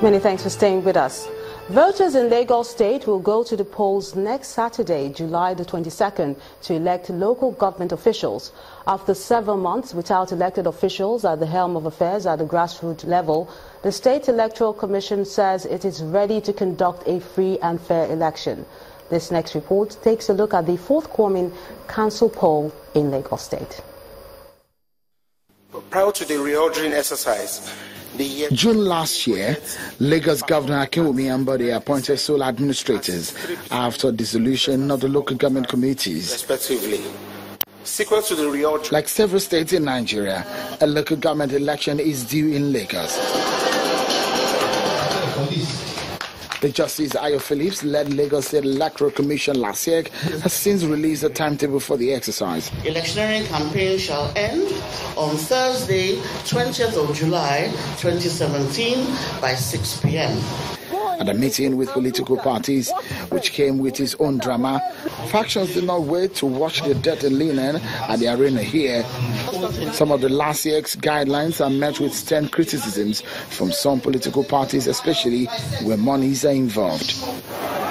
Many thanks for staying with us. Voters in Lagos State will go to the polls next Saturday, July the 22nd, to elect local government officials. After several months without elected officials at the helm of affairs at the grassroots level, the State Electoral Commission says it is ready to conduct a free and fair election. This next report takes a look at the forthcoming council poll in Lagos State. Prior to the reordering exercise, June last year, Lagos Governor Akinwumi Ambode appointed sole administrators after dissolution of the local government committees. Respectively. Sequent to the reordering. Like several states in Nigeria, a local government election is due in Lagos. The Justice Ayo Phillips led Lagos State Electoral Commission last year has since released a timetable for the exercise. Electioneering campaign shall end on Thursday, 20th of July 2017 by 6 p.m. At a meeting with political parties, which came with its own drama, factions did not wait to watch the dirty linen at the arena here. Some of the last year's guidelines are met with stern criticisms from some political parties, especially where monies are involved.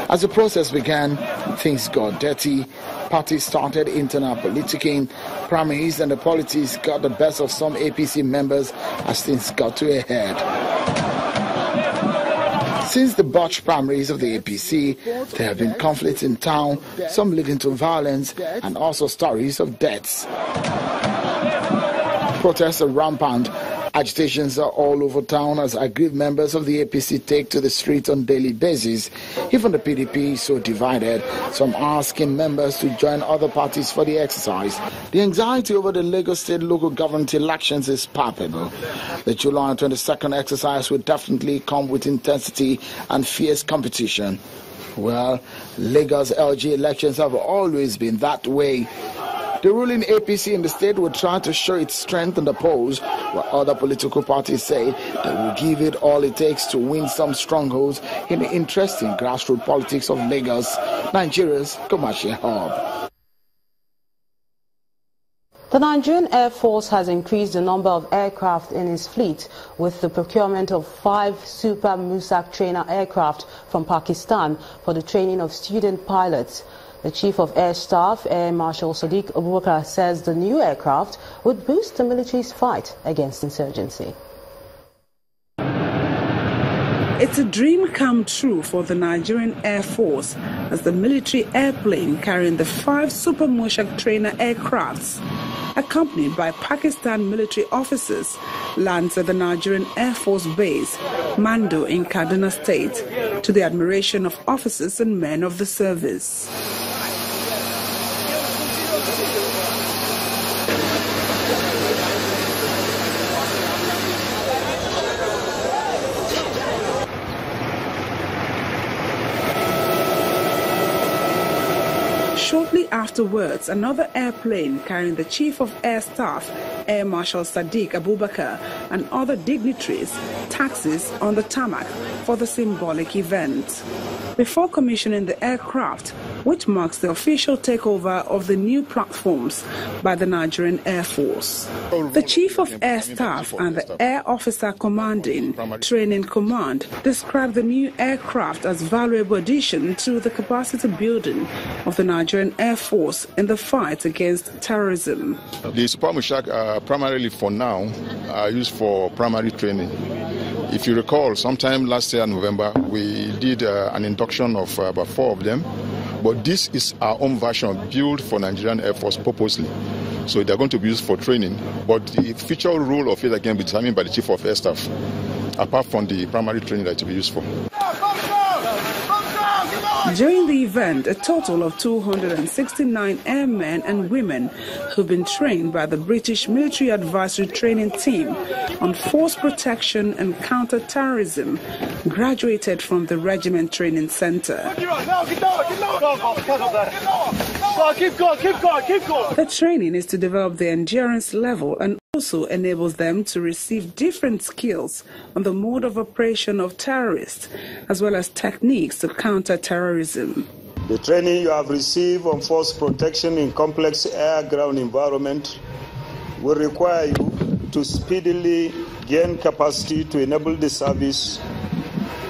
As the process began, things got dirty. Parties started internal politicking, primaries and the politics got the best of some APC members as things got to a head. Since the botched primaries of the APC, there have been conflicts in town, some leading to violence, and also stories of deaths. Protests are rampant. Agitations are all over town as aggrieved members of the APC take to the streets on a daily basis. Even the PDP is so divided, some are asking members to join other parties for the exercise. The anxiety over the Lagos State local government elections is palpable. The July 22nd exercise will definitely come with intensity and fierce competition. Well, Lagos LG elections have always been that way. The ruling APC in the state will try to show its strength in the polls, while other political parties say they will give it all it takes to win some strongholds in the interesting grassroots politics of Lagos, Nigeria's commercial hub. The Nigerian Air Force has increased the number of aircraft in its fleet with the procurement of 5 Super Musak trainer aircraft from Pakistan for the training of student pilots. The Chief of Air Staff, Air Marshal Sadiq Abubakar, says the new aircraft would boost the military's fight against insurgency. It's a dream come true for the Nigerian Air Force as the military airplane carrying the 5 Super Musak trainer aircrafts, accompanied by Pakistan military officers, lands at the Nigerian Air Force Base, Mando in Kaduna State, to the admiration of officers and men of the service. Shortly afterwards, another airplane carrying the Chief of Air Staff, Air Marshal Sadiq Abubakar, and other dignitaries taxis on the tarmac for the symbolic event. Before commissioning the aircraft, which marks the official takeover of the new platforms by the Nigerian Air Force. The Chief of Air Staff and the Air Officer Commanding Training Command described the new aircraft as valuable addition to the capacity building of the Nigerian Air Force in the fight against terrorism. The Super Musak are primarily for now are used for primary training. If you recall, sometime last year in November, we did an induction of about 4 of them. But this is our own version built for Nigerian Air Force purposely. So they're going to be used for training. But the future role of it again will be determined by the Chief of Air Staff, apart from the primary training that it will be used for. During the event, a total of 269 airmen and women who've been trained by the British Military Advisory Training Team on force protection and counter-terrorism graduated from the Regiment Training Center. The training is to develop their endurance level and also enables them to receive different skills on the mode of operation of terrorists, as well as techniques to counter terrorism. The training you have received on force protection in complex air-ground environment will require you to speedily gain capacity to enable the service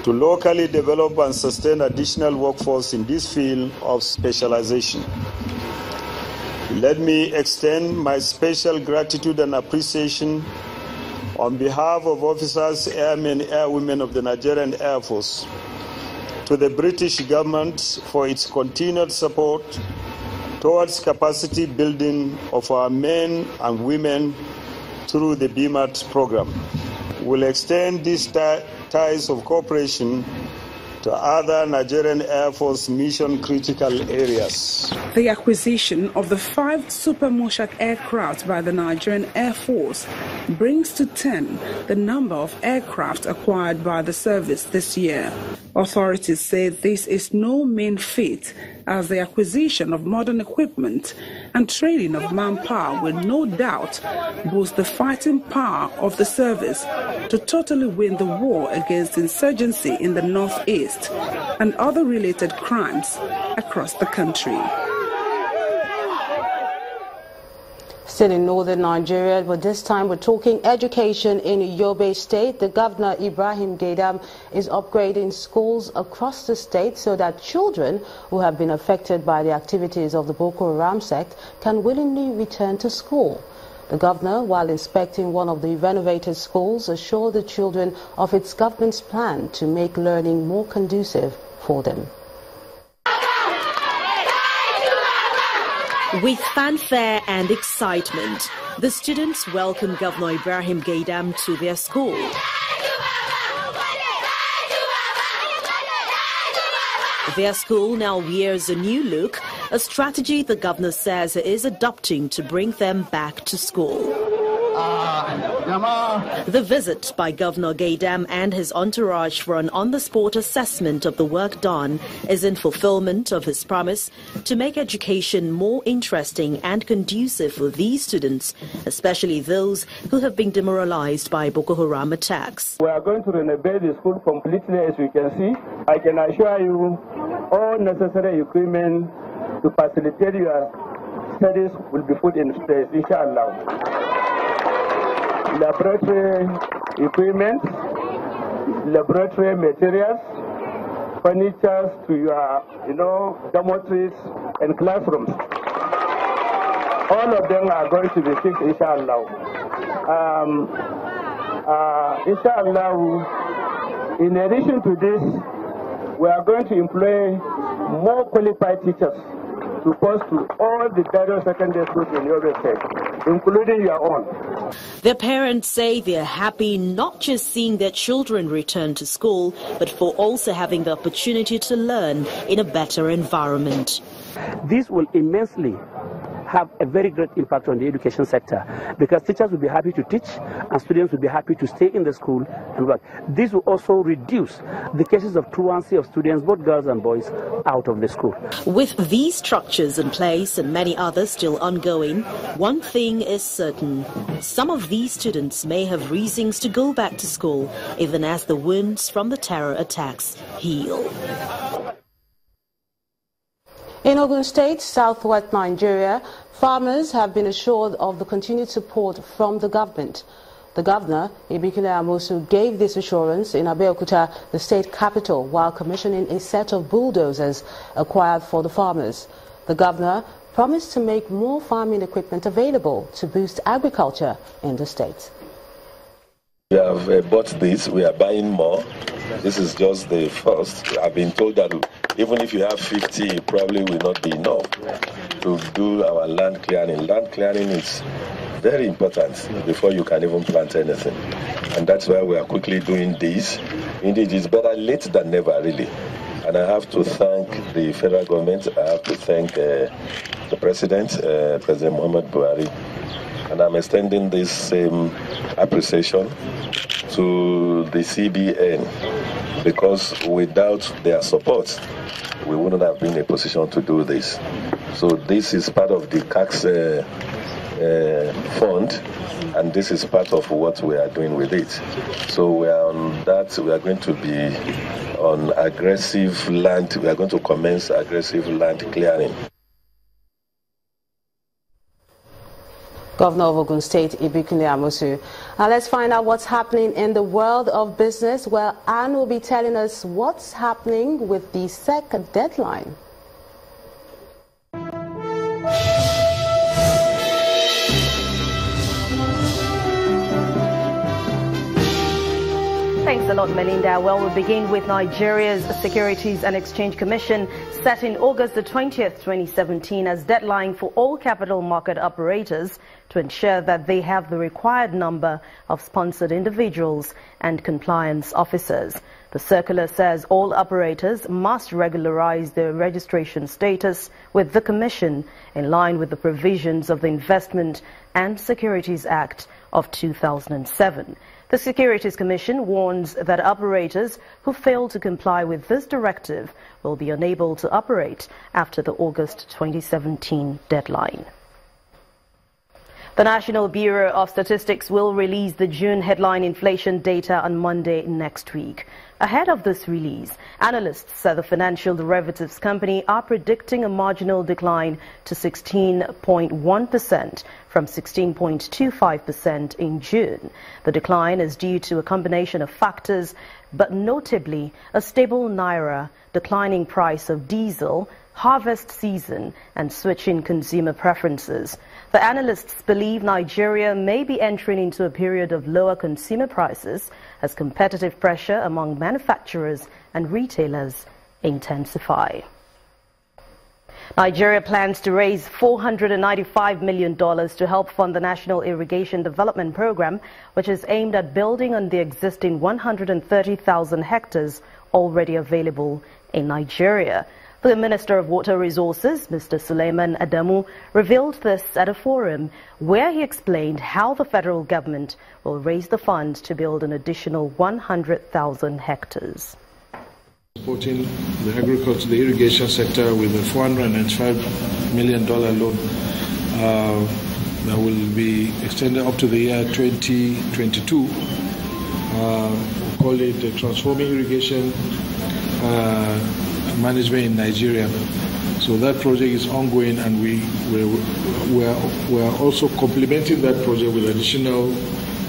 to locally develop and sustain additional workforce in this field of specialization. Let me extend my special gratitude and appreciation on behalf of officers, airmen, airwomen of the Nigerian Air Force to the British government for its continued support towards capacity building of our men and women through the BMAT program. We'll extend these ties of cooperation to other Nigerian Air Force mission-critical areas. The acquisition of the 5 Super Moshak aircraft by the Nigerian Air Force brings to 10 the number of aircraft acquired by the service this year. Authorities say this is no mean feat, as the acquisition of modern equipment and training of manpower will no doubt boost the fighting power of the service to totally win the war against insurgency in the northeast and other related crimes across the country. Still in northern Nigeria, but this time we're talking education in Yobe State. The governor, Ibrahim is upgrading schools across the state so that children who have been affected by the activities of the Boko Haram sect can willingly return to school. The governor, while inspecting one of the renovated schools, assured the children of its government's plan to make learning more conducive for them. With fanfare and excitement, the students welcome Governor Ibrahim to their school. Their school now wears a new look, a strategy the governor says is adopting to bring them back to school. The visit by Governor Gaidam and his entourage for an on-the-spot assessment of the work done is in fulfillment of his promise to make education more interesting and conducive for these students, especially those who have been demoralized by Boko Haram attacks. We are going to renovate the school completely, as you can see. I can assure you all necessary equipment to facilitate your studies will be put in place, inshallah. Laboratory equipment, laboratory materials, furniture to your, dormitories and classrooms. All of them are going to be fixed, inshallah. Inshallah, in addition to this, we are going to employ more qualified teachers to post to all the various secondary schools in Yobe State, including your own. Their parents say they're happy not just seeing their children return to school, but for also having the opportunity to learn in a better environment. This will immensely have a very great impact on the education sector, because teachers will be happy to teach and students will be happy to stay in the school and work. This will also reduce the cases of truancy of students, both girls and boys, out of the school. With these structures in place and many others still ongoing, one thing is certain: some of these students may have reasons to go back to school even as the wounds from the terror attacks heal. In Ogun State, southwest Nigeria, farmers have been assured of the continued support from the government. The governor, Ibrahim, gave this assurance in Abeokuta, the state capital, while commissioning a set of bulldozers acquired for the farmers. The governor promised to make more farming equipment available to boost agriculture in the state. We have bought this, we are buying more. This is just the first. I've been told that even if you have 50, it probably will not be enough to do our land clearing. Land clearing is very important before you can even plant anything. And that's why we are quickly doing this. Indeed, it's better late than never, really. And I have to thank the federal government. I have to thank the President, President Muhammad Buhari. And I'm extending this same appreciation to the CBN, because without their support, we wouldn't have been in a position to do this. So this is part of the CAX fund, and this is part of what we are doing with it. So we are on that. We are going to be on aggressive land. We are going to commence aggressive land clearing. Governor of Ogun State, Ibrahim. Now let's find out what's happening in the world of business, where Anne will be telling us what's happening with the SEC deadline. Thanks a lot, Melinda. Well, we'll begin with Nigeria's Securities and Exchange Commission setting August the 20th, 2017 as deadline for all capital market operators to ensure that they have the required number of sponsored individuals and compliance officers. The circular says all operators must regularize their registration status with the Commission in line with the provisions of the Investment and Securities Act of 2007. The Securities Commission warns that operators who fail to comply with this directive will be unable to operate after the August 2017 deadline. The National Bureau of Statistics will release the June headline inflation data on Monday next week. Ahead of this release, analysts at the financial derivatives company are predicting a marginal decline to 16.1% from 16.25% in June. The decline is due to a combination of factors, but notably a stable naira, declining price of diesel, harvest season, and switching consumer preferences. The analysts believe Nigeria may be entering into a period of lower consumer prices as competitive pressure among manufacturers and retailers intensify. Nigeria plans to raise $495 million to help fund the National Irrigation Development Program, which is aimed at building on the existing 130,000 hectares already available in Nigeria. The Minister of Water Resources, Mr. Suleiman Adamu, revealed this at a forum where he explained how the federal government will raise the funds to build an additional 100,000 hectares. Supporting the agriculture, the irrigation sector with a $495 million loan that will be extended up to the year 2022. We call it the Transforming Irrigation Management in Nigeria. So that project is ongoing, and we are also complementing that project with additional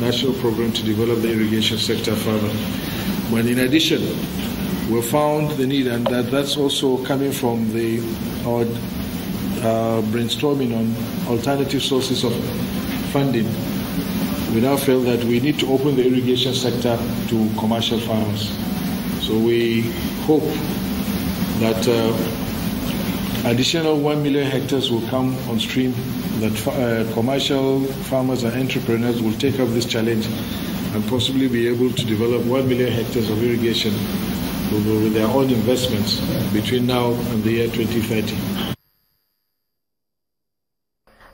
national program to develop the irrigation sector further. But in addition, we found the need, and that's also coming from our brainstorming on alternative sources of funding. We now feel that we need to open the irrigation sector to commercial farmers. So we hope that additional 1 million hectares will come on stream, that commercial farmers and entrepreneurs will take up this challenge and possibly be able to develop 1 million hectares of irrigation with their own investments between now and the year 2030.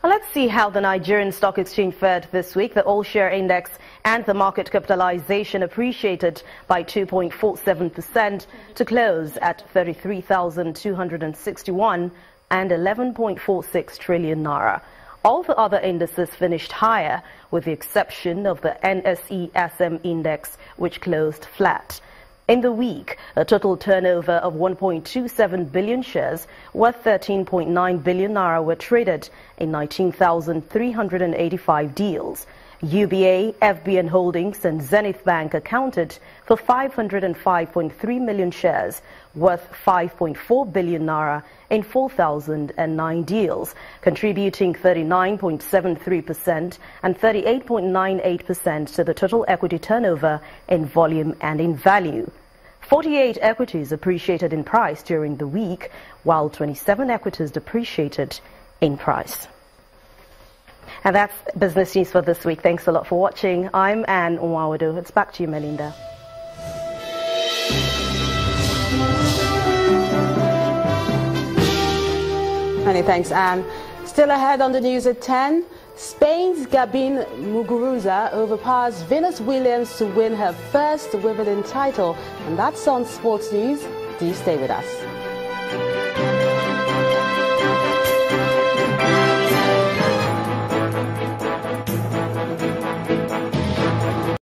Let's see how the Nigerian Stock Exchange fared this week. The all-share index and the market capitalization appreciated by 2.47% to close at 33,261 and 11.46 trillion naira. All the other indices finished higher, with the exception of the NSE SM index, which closed flat. In the week, a total turnover of 1.27 billion shares worth 13.9 billion naira were traded in 19,385 deals. UBA, FBN Holdings and Zenith Bank accounted for 505.3 million shares worth 5.4 billion naira in 4,009 deals, contributing 39.73% and 38.98% to the total equity turnover in volume and in value. 48 equities appreciated in price during the week, while 27 equities depreciated in price. And that's business news for this week. Thanks a lot for watching. I'm Anne Nwawado. It's back to you, Melinda. Many thanks, Anne. Still ahead on the news at 10. Spain's Gabin Muguruza overpowers Venus Williams to win her first Wimbledon title. And that's on Sports News. Do stay with us.